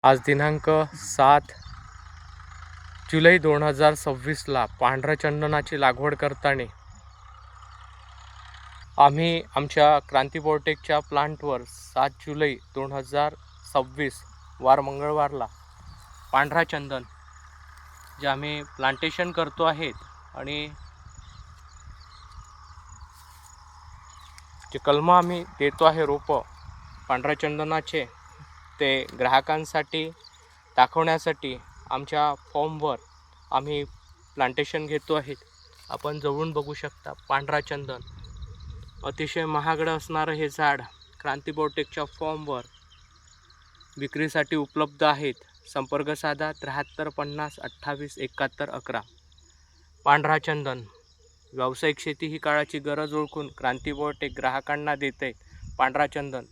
आज दिनांक 7 जुलै 2026ला पांढऱ्या चंदनाची लागवड करताना आम्ही आमच्या क्रांती बायोटेकच्या प्लांटवर 7 जुलै 2026 वार मंगळवारला पांढरा चंदन जे आम्ही प्लांटेशन करतो आहेत आणि जे कलम आम्ही देतो आहे रोपं पांढऱ्या चंदनाचे ते ग्राहकांसाठी दाखवण्यासाठी आमच्या फॉर्मवर आम्ही प्लांटेशन घेतो आहेत। आपण जवळून बघू शकता पांढरा चंदन अतिशय महागडं असणारं हे झाड क्रांती बायोटेकच्या फॉर्मवर विक्रीसाठी उपलब्ध आहेत। संपर्क साधा 73 50 28 71 11। पांढरा चंदन व्यावसायिक शेती ही काळाची गरज ओळखून क्रांती बायोटेक ग्राहकांना देते पांढरा चंदन।